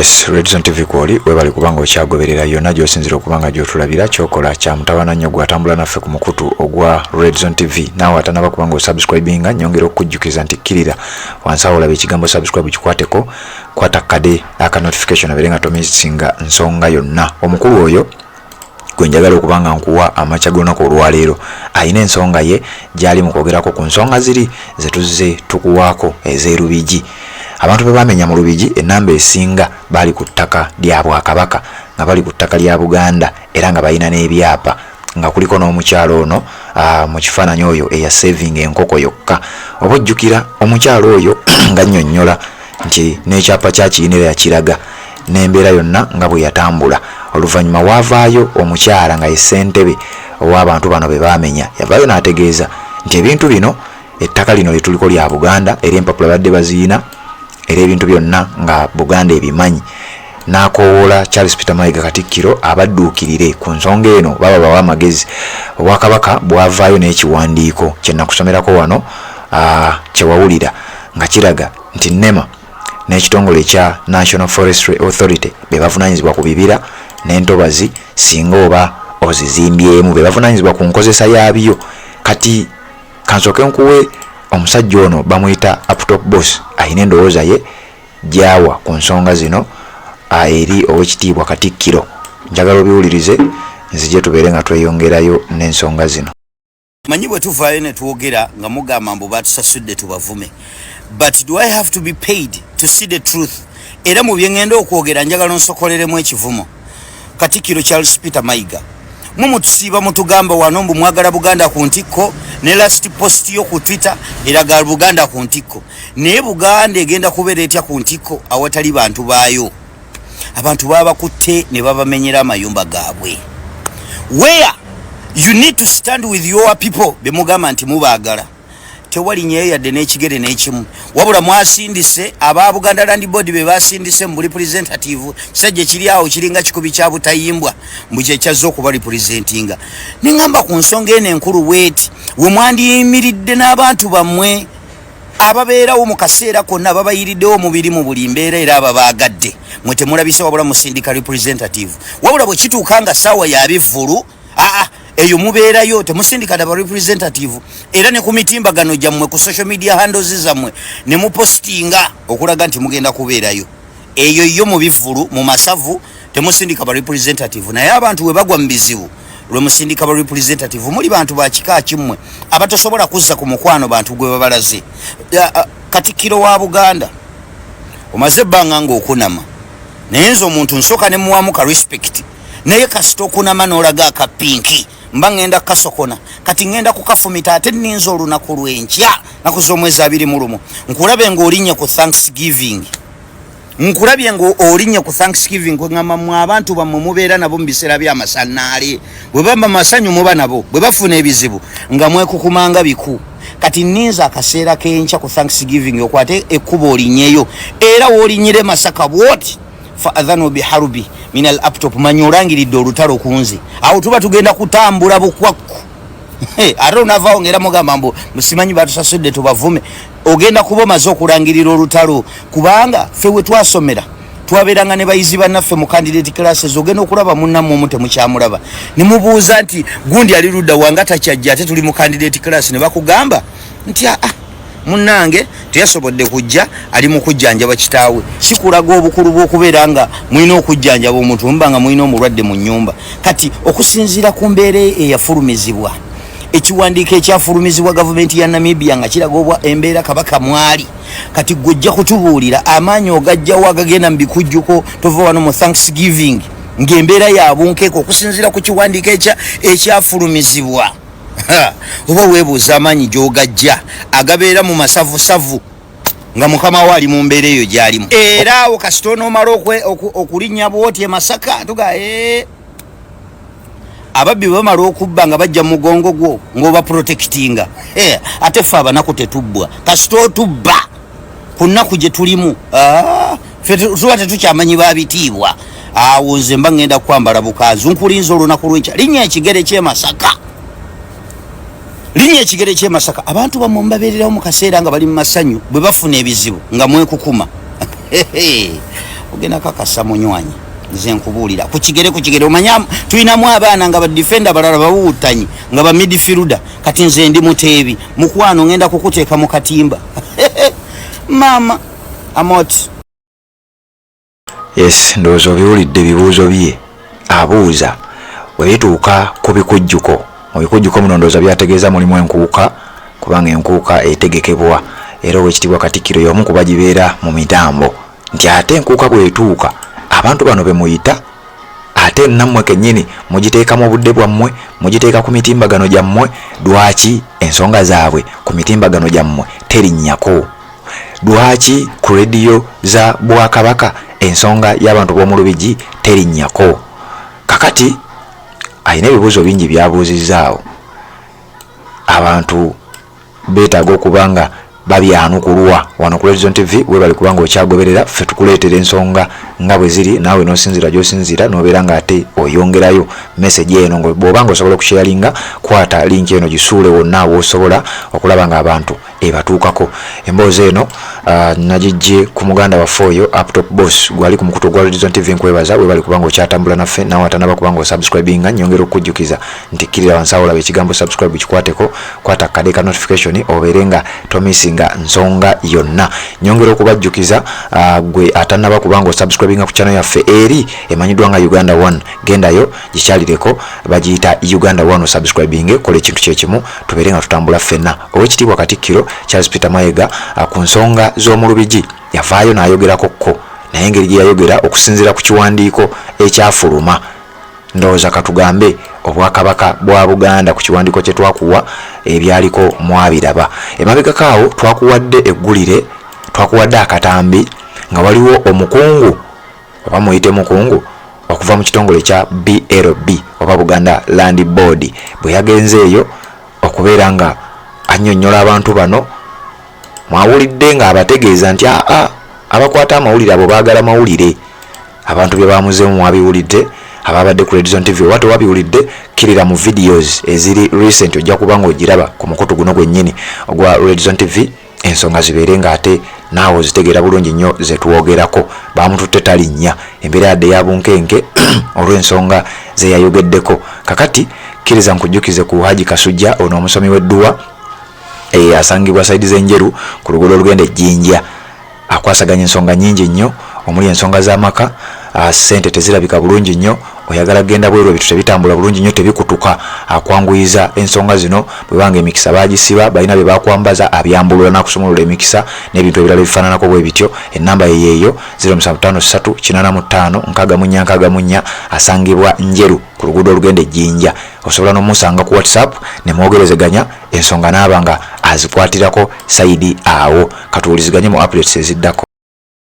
Yes, Redzone TV kwoli webali kubanga okyagoberera yonna gy'osinzira okubanga gy'otulabira kyokola kya mutawana nnyo gwatambula naffe ku mukutu ogwa Redzone TV. Naawe atanaba kubanga osubscribinga nyongera okujjukiza nti kkirira wansi awo olaba ekigambo subscribe kikwateko, kwata kade aka notification abeere nga tomisinga nsonga yonna. Omukulu oyo gwe njagala okubanga nkuwa amakya g'olunaku olwaleero ayina ensonga ye gy'ali mu kwogerako ku nsonga ziri ze tuzze tukuwaako ez'erubigi. Abantu be bamenya mu Lubigi enamba esinga bali ku ttaka lya Bwakabaka nga bali ku ttaka lya Buganda era nga balina n'ebyapa nga kuliko n'omukyalo ono mu kifaananyi oyo eya saving enkoko yokka. Oba ojjukira omukyalo oyo nga nnyonnyola nti n'ekyapa kya kiyinira yakiraga n'embeera yonna nga bwe yatambula. Oluvannyuma waavaayo omukyala nga ye ssentebe ow'abantu bano be bamenya yavaayo n'ategeeza nti ebintu bino ettaka lino lye tuliko lya Buganda era empapula badde baziyina era ebintu byonna nga Buganda ebimanyi. N'akowoola Charles Peter Mayiga Katikkiro abadduukirire ku nsonga eno baba bawa amagezi. Obwakabaka bwavaayo n'ekiwandiiko kye nakusomerako wano kyewawulira nga kiraga nti NEMA n'ekitongole ekya National Forestry Authority be bavunaanyizibwa ku bibira n'entobazi singa oba ozizimbyemu, be bavunaanyizibwa ku nkozesa yaabyo. Kati kansooke nkuwe omusajja ono bamuyita uptop boss ayina endowooza ye gyawa ku nsonga zino eri ow'ekitiibwa Katikkiro. Njagala obiwulirize nzije tubeere nga tweyongerayo n'ensonga zino. Manyi bwe tuvaayo ne twogera nga mugamba mbu batusasudde tubavume, but do I have to be paid to see the truth? Era mu bye ngenda okwogera njagala nsokoleremu ekivumo. Katikkiro Charles Peter Mayiga mumutusiiba mutugamba wano mbu mwagala Buganda ku ntikko, ne last post yo ku Twitter eraga Buganda ku ntikko. Naye Buganda egenda kubeera etya ku ntikko awatali bantu baayo? Abantu babakutte ne babamenyera amayumba gaabwe. Where you need to stand with your people bemugamba nti mubaagala. Tewali nyeyo yadde n'ekigere n'ekimu, wabula mwasindise aba Buganda Land Board be basindise mu representative kisajja kiri awo kiringa kikubi kya butayimbwa mbuje kyazo okuba representinga. Ningamba ku nsonga eno enkulu weti we mwandiyimiridde n'abantu bammwe ababeerawo mu kaseera konna babayiriddewo mubiri mu buli mbeera era ababaagadde mwe temulabise wabula mu syndical representative. Wabula bwe kituukanga ssaawa ya bivvulu eyo mubeerayo temusindika da representative era ne ku mitimbagano gyammwe ku social media handles zammwe ne mupostinga okulaga nti mugenda kubeerayo. Eyo yo mu bivvulu mu masavu temusindika ba representative, naye abantu we bagwa mu bizibu lwe musindika ba representative muli bantu ba kika kimmwe abatosobola kuzza ku mukwano bantu gwe babalaze. Katikkiro wa Buganda omaze ebbanga ng'okunama naye nze omuntu nsooka ne muwamu ka respect, naye kasita okunama n'olaga akapinki mba ngenda kasokona kati ngenda kukafumita ate ninza olunaku lw'enkya naku z'omwezi 21 nkulabe ng'olinnye ku Thanksgiving. Nkulabye ng'olinnye ku Thanksgiving ngamba mu abantu bammwe mubeera nabo mu biseera by'amasannaale bwe bamba masanyu muba nabo bwe bafuna ebizibu nga mwekukumanga biku. Kati ninza akaseera k'enkya ku Thanksgiving okwate ekkubo olinnyeyo era w'olinyire Masaka bwoti fa adhanu biharubi minal laptop manyolangiridde olutalo kunze awo tuba tugenda kutambula bukwakku. Ate onavaawo ngera mugamba mbu musimanyi batusasudde tubavume, ogenda kuba omaze okulangirira olutalo kubanga ffe we twasomera twabeeranga ne bayizi bannaffe mu candidate classes. Ogenda okulaba munnammwe omu temukyamulaba ne mubuuza nti gundi ali ludda wanga takyajja ate tuli mu candidate class ne bakugamba nti munnange teyasobodde kujja ali mu kujjanjaba kitaawe. Kikulaga obukulu bw'okubeera nga mulina okujjanjaba omuntu mba nga mulina omulwadde mu nnyumba. Kati okusinziira ku mbeera eyafulumizibwa ekiwandiiko ekyafulumizibwa gavumenti ya Namibia nga kiraga embeera kabaka mwali, kati gojja kutubuulira amaanyi ogajjawo agagenda mu bikujjuko tova wano mu Thanksgiving ng'embeera yabunkeeko okusinziira ku kiwandiiko ekyafulumizibwa. Oba weebuuza amaanyi gy'ogajja agabeera mu masavusavu nga mukama we ali mu mbeera eyo gy'alimu. Era awo kasita onoomala okulinnya bwoti e Masaka tuga ababbi bamala okubba nga bajja mu mugongo gwo ng'oba protectinga. Ate ffe abanaku tetubbwa kasita otubba ku nnaku gye tulimu ffe tuba tetukyamanyi babitiibwa. Awo nze mba ngenda kwambala bukaazu nkulinza olunaku lw'enkya linnya ekigere ky'e Masaka. Linnya ekigere ky'e Masaka abantu bamwe mbabeererawo mu kaseera nga bali mu masanyu bwe bafuna ebizibu nga mwekukuma. ogenda kakasa munywanyi nze nkubuulira ku kigere omanya tulinamu abaana nga badefenda balala bawuutanyi nga ba midfielder kati nze ndi muteebi mukwano ngenda kukuteeka mu katimba mama amot. Yes, ndowooza obiwulidde ebibuuzo bye abuuza bwe bituuka ku bikujjuko. Mu bikujjuko muno ndowooza byategeeza mulimu enkuuka, kubanga enkuuka etegekebwa era Oweekitiibwa Katikkiro y'omu ku bagibeera mu mitambo nti ate enkuuka bw'etuuka abantu bano be muyita ate nammwe kennyini mugiteekamu obudde bwammwe, mugiteeka ku mitimbagano gyammwe. Lwaki ensonga zaabwe ku mitimbagano gyammwe terinnyako? Lwaki ku rediyo za Bwakabaka ensonga y'abantu b'omu Lubigi terinnyako? Kakati ayina ebibuuzo bingi byabuuzizzaawo. Abantu beetaaga okubanga babyanukulwa wano ku Region TV webali kubanga okyagoberera ffe tukuleetera ensonga nga bwe ziri, naawe n'osinzira gy'osinzira n'obeera nga ate oyongerayo message eno. Bw'obanga osobola okusharinga kwata link eno gisuule wonna w'osobola okulaba nga abantu ebatuukako. Emboozi eno nagijje ku muganda waffe oyo Uptop Boss gwali ku mukutu gwa Region TV nkwebaza webali kubanga okyatambula naffe, naawe atanaba kubanga osubscribinga nyongera okujjukiza nti kkirira wansi awo olaba ekigambo subscribe kikwateko, kwata kade ka notification obeere nga tomisinga nsonga yonna. Nyongera okubajjukiza gwe atanaba kubanga osubscribinga ku channel yaffe eri emanyiddwa nga Uganda One, gendayo gikyalireko bagiyita Uganda One osubscribinge, kola ekintu kyekimu tubeere nga tutambula ffenna. Oweekitiibwa Katikkiro Charles Peter Mayiga ku nsonga z'omu Lubigi yavaayo n'ayogerako ko, naye engeri gye yayogera okusinziira ku kiwandiiko ekyafuluma, ndowooza katugambe Obwakabaka bwa Buganda ku kiwandiiko kye twakuwa ebyaliko mwabiraba. Emabegako awo twakuwadde eggulire, twakuwadde akatambi nga waliwo omukungu oba muyite mukungu okuva mu kitongole kya BLB oba Buganda Land Board bwe yagenze eyo okubeera nga annyonnyola abantu bano. Mwawulidde nga abategeeza nti abakwata amawulire abo baagala mawulire. Abantu bye bamuzeemu mwabiwulidde, ababadde ku Region TV oba tewabiwulidde kkirira mu videos eziri recent ojja kuba ng'ogiraba ku mukutu guno gwennyini ogwa Region TV, ensonga zibeere ng'ate naawe ozitegeera bulungi nnyo ze tuwogerako. Bamututte talinnya embeera yadde ya bunkenke olw'ensonga ze yayogeddeko. Kakati kkiriza nkujjukize ku Haji Kasujja, ono omusomi w'edduwa asangibwa saidi z'enjeru ku luguudo olugenda Ejjinja. Akwasaganya ensonga nnyingi nnyo omuli ensonga z'amaka, ssente tezirabika bulungi nnyo, oyagala genda bweru ebintu tebitambula bulungi nnyo, tebikutuka. Akwanguyiza ensonga zino bwebanga emikisa bagisiba, balina bye bakwambaza abyambulula n'akusumulula emikisa n'ebintu ebirala bifaananako bwe bityo. Ennamba yeeyo 0753856464 asangibwa Njeru ku luguudo olugenda Ejjinja. Osobola n'omusanga ku WhatsApp ne mwogerezeganya ensonga n'abanga azikwatirako sayidi awo. Katuwuliziganye mu updates eziddako.